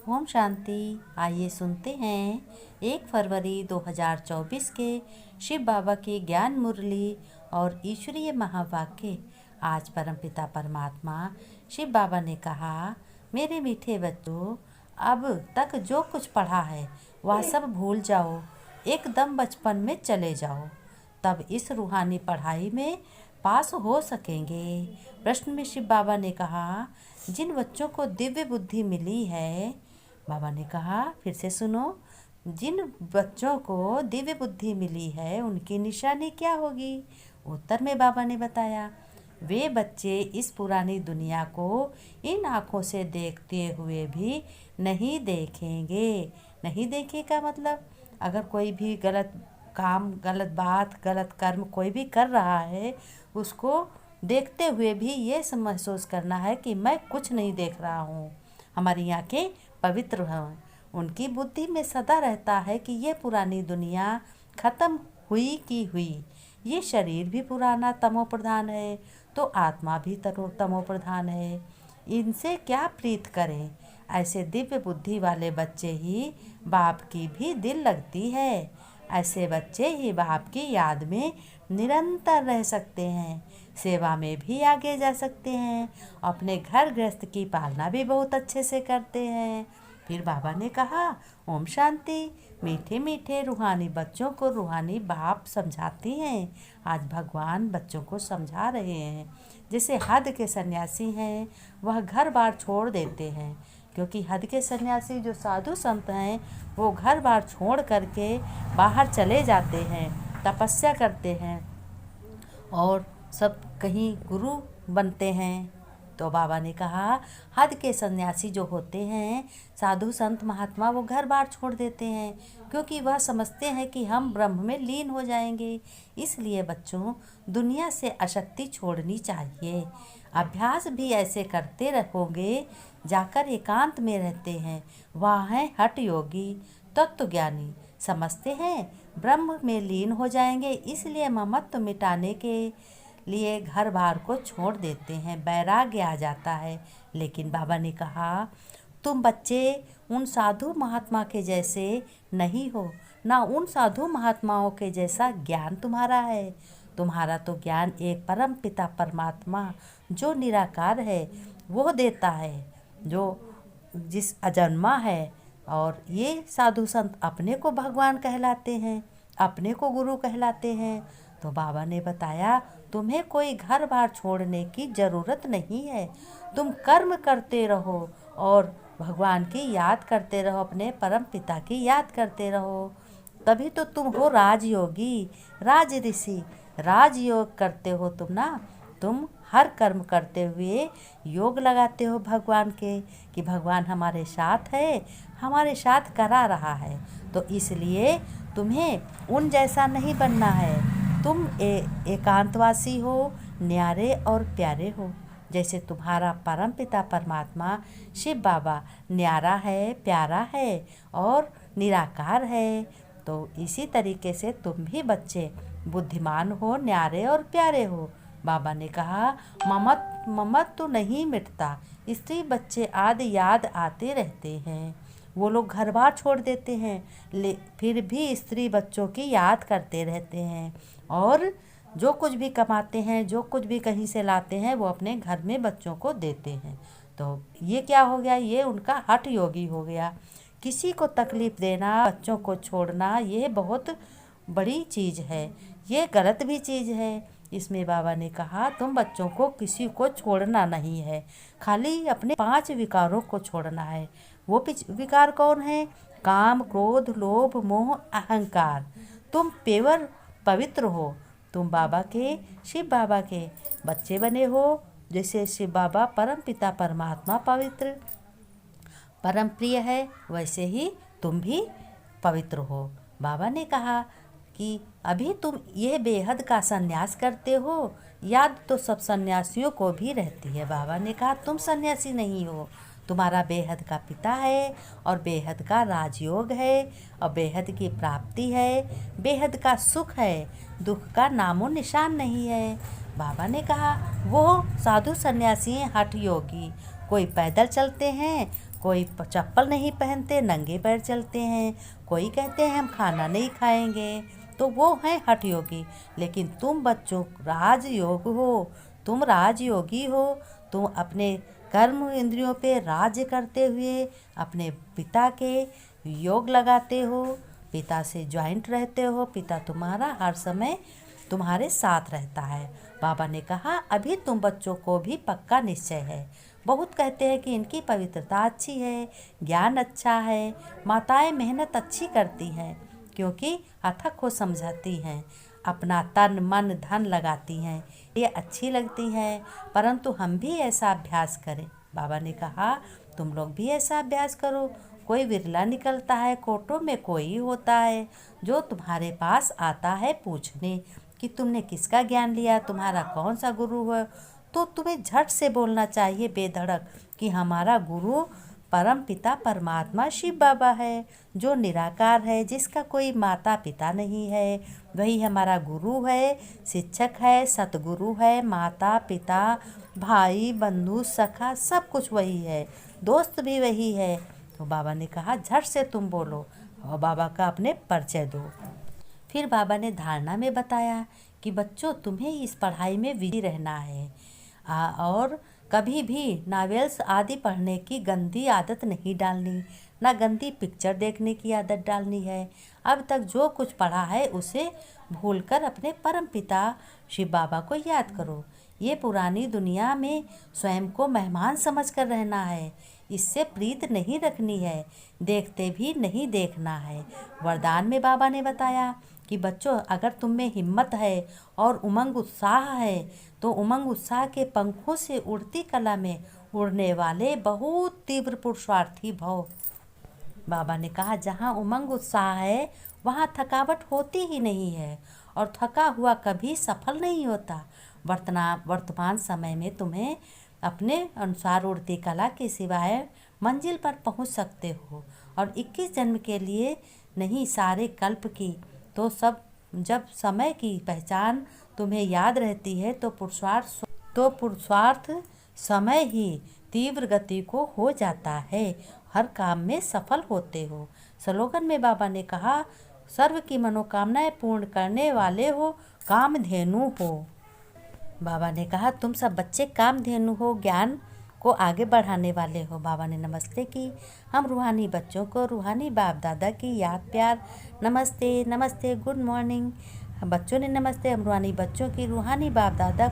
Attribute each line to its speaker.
Speaker 1: ओम शांति। आइए सुनते हैं 1 फरवरी 2024 के शिव बाबा की ज्ञान मुरली और ईश्वरीय महावाक्य। आज परमपिता परमात्मा शिव बाबा ने कहा, मेरे मीठे बच्चों, अब तक जो कुछ पढ़ा है वह सब भूल जाओ, एकदम बचपन में चले जाओ, तब इस रूहानी पढ़ाई में पास हो सकेंगे। प्रश्न में शिव बाबा ने कहा, जिन बच्चों को दिव्य बुद्धि मिली है, बाबा ने कहा फिर से सुनो, जिन बच्चों को दिव्य बुद्धि मिली है उनकी निशानी क्या होगी? उत्तर में बाबा ने बताया, वे बच्चे इस पुरानी दुनिया को इन आँखों से देखते हुए भी नहीं देखेंगे। नहीं देखेगा मतलब अगर कोई भी गलत काम, गलत बात, गलत कर्म कोई भी कर रहा है, उसको देखते हुए भी ये महसूस करना है कि मैं कुछ नहीं देख रहा हूँ। हमारी आँखें पवित्र हैं। उनकी बुद्धि में सदा रहता है कि ये पुरानी दुनिया खत्म हुई की हुई, ये शरीर भी पुराना तमो प्रधान है, तो आत्मा भी तमो प्रधान है। इनसे क्या प्रीत करें? ऐसे दिव्य बुद्धि वाले बच्चे ही बाप की भी दिल लगती है। ऐसे बच्चे ही बाप की याद में निरंतर रह सकते हैं, सेवा में भी आगे जा सकते हैं, अपने घर गृहस्थ की पालना भी बहुत अच्छे से करते हैं। फिर बाबा ने कहा, ओम शांति। मीठे मीठे रूहानी बच्चों को रूहानी बाप समझाती हैं। आज भगवान बच्चों को समझा रहे हैं। जैसे हद के सन्यासी हैं, वह घर बार छोड़ देते हैं, क्योंकि हद के सन्यासी जो साधु संत हैं वो घर बार छोड़ करके बाहर चले जाते हैं, तपस्या करते हैं और सब कहीं गुरु बनते हैं। तो बाबा ने कहा, हद के सन्यासी जो होते हैं, साधु संत महात्मा, वो घर बार छोड़ देते हैं, क्योंकि वह समझते हैं कि हम ब्रह्म में लीन हो जाएंगे। इसलिए बच्चों, दुनिया से आसक्ति छोड़नी चाहिए। अभ्यास भी ऐसे करते रहोगे, जाकर एकांत में रहते हैं। वह हैं हठ योगी, तत्वज्ञानी, समझते हैं ब्रह्म में लीन हो जाएंगे, इसलिए ममत्व मिटाने के लिए घर बार को छोड़ देते हैं, वैराग्य आ जाता है। लेकिन बाबा ने कहा, तुम बच्चे उन साधु महात्मा के जैसे नहीं हो, ना उन साधु महात्माओं के जैसा ज्ञान तुम्हारा है। तुम्हारा तो ज्ञान एक परम पिता परमात्मा जो निराकार है वो देता है, जो जिस अजन्मा है। और ये साधु संत अपने को भगवान कहलाते हैं, अपने को गुरु कहलाते हैं। तो बाबा ने बताया, तुम्हें कोई घर बार छोड़ने की ज़रूरत नहीं है। तुम कर्म करते रहो और भगवान की याद करते रहो, अपने परम पिता की याद करते रहो, तभी तो तुम हो राजयोगी, राज ऋषि। राजयोग करते हो तुम ना, तुम हर कर्म करते हुए योग लगाते हो भगवान के, कि भगवान हमारे साथ है, हमारे साथ करा रहा है। तो इसलिए तुम्हें उन जैसा नहीं बनना है। तुम एकांतवासी हो, न्यारे और प्यारे हो। जैसे तुम्हारा परम पिता परमात्मा शिव बाबा न्यारा है, प्यारा है और निराकार है, तो इसी तरीके से तुम भी बच्चे बुद्धिमान हो, न्यारे और प्यारे हो। बाबा ने कहा, ममत तो नहीं मिटता। स्त्री बच्चे आदि याद आते रहते हैं। वो लोग घर बार छोड़ देते हैं, फिर भी स्त्री बच्चों की याद करते रहते हैं, और जो कुछ भी कमाते हैं, जो कुछ भी कहीं से लाते हैं, वो अपने घर में बच्चों को देते हैं। तो ये क्या हो गया? ये उनका हठ योगी हो गया। किसी को तकलीफ़ देना, बच्चों को छोड़ना, ये बहुत बड़ी चीज़ है, ये गलत भी चीज़ है। इसमें बाबा ने कहा, तुम बच्चों को किसी को छोड़ना नहीं है, खाली अपने 5 विकारों को छोड़ना है। वो विकार कौन है? काम, क्रोध, लोभ, मोह, अहंकार। तुम पेवर पवित्र हो। तुम बाबा के, शिव बाबा के बच्चे बने हो। जैसे शिव बाबा परम पिता परमात्मा पवित्र परम प्रिय है, वैसे ही तुम भी पवित्र हो। बाबा ने कहा कि अभी तुम ये बेहद का संन्यास करते हो, याद तो सब सन्यासियों को भी रहती है। बाबा ने कहा, तुम सन्यासी नहीं हो, तुम्हारा बेहद का पिता है और बेहद का राजयोग है और बेहद की प्राप्ति है, बेहद का सुख है, दुख का नामो निशान नहीं है। बाबा ने कहा, वो साधु सन्यासी हैं हठ योगी, कोई पैदल चलते हैं, कोई चप्पल नहीं पहनते, नंगे पैर चलते हैं, कोई कहते हैं हम खाना नहीं खाएंगे, तो वो हैं हठ योगी। लेकिन तुम बच्चों राजयोग हो, तुम राजयोगी हो। तुम अपने कर्म इंद्रियों पे राज्य करते हुए अपने पिता के योग लगाते हो, पिता से ज्वाइंट रहते हो, पिता तुम्हारा हर समय तुम्हारे साथ रहता है। बाबा ने कहा अभी तुम बच्चों को भी पक्का निश्चय है। बहुत कहते हैं कि इनकी पवित्रता अच्छी है, ज्ञान अच्छा है, माताएं मेहनत अच्छी करती हैं क्योंकि अथक को समझाती हैं, अपना तन मन धन लगाती हैं, ये अच्छी लगती हैं, परंतु हम भी ऐसा अभ्यास करें। बाबा ने कहा तुम लोग भी ऐसा अभ्यास करो। कोई विरला निकलता है, कोटों में कोई होता है जो तुम्हारे पास आता है पूछने कि तुमने किसका ज्ञान लिया, तुम्हारा कौन सा गुरु है, तो तुम्हें झट से बोलना चाहिए बेधड़क कि हमारा गुरु परम पिता परमात्मा शिव बाबा है, जो निराकार है, जिसका कोई माता पिता नहीं है। वही हमारा गुरु है, शिक्षक है, सतगुरु है, माता पिता भाई बंधु सखा सब कुछ वही है, दोस्त भी वही है। तो बाबा ने कहा झट से तुम बोलो और बाबा का अपने परिचय दो। फिर बाबा ने धारणा में बताया कि बच्चों तुम्हें इस पढ़ाई में बिजी रहना है और कभी भी नॉवेल्स आदि पढ़ने की गंदी आदत नहीं डालनी, ना गंदी पिक्चर देखने की आदत डालनी है। अब तक जो कुछ पढ़ा है उसे भूलकर अपने परम पिता शिव बाबा को याद करो। ये पुरानी दुनिया में स्वयं को मेहमान समझकर रहना है, इससे प्रीत नहीं रखनी है, देखते भी नहीं देखना है। वरदान में बाबा ने बताया कि बच्चों अगर तुम में हिम्मत है और उमंग उत्साह है तो उमंग उत्साह के पंखों से उड़ती कला में उड़ने वाले बहुत तीव्र पुरुषार्थी भव। बाबा ने कहा जहाँ उमंग उत्साह है वहाँ थकावट होती ही नहीं है और थका हुआ कभी सफल नहीं होता। वर्तमान समय में तुम्हें अपने अनुसार उड़ती कला के सिवाय मंजिल पर पहुँच सकते हो और 21 जन्म के लिए नहीं सारे कल्प की। तो जब समय की पहचान तुम्हें याद रहती है तो पुरुषार्थ समय ही तीव्र गति को हो जाता है, हर काम में सफल होते हो। स्लोगन में बाबा ने कहा सर्व की मनोकामनाएं पूर्ण करने वाले हो, कामधेनु हो। बाबा ने कहा तुम सब बच्चे कामधेनु हो, ज्ञान को आगे बढ़ाने वाले हो। बाबा ने नमस्ते की। हम रूहानी बच्चों को रूहानी बाप दादा की याद प्यार नमस्ते नमस्ते गुड मॉर्निंग। बच्चों ने नमस्ते, हम रूहानी बच्चों की रूहानी बाप दादा को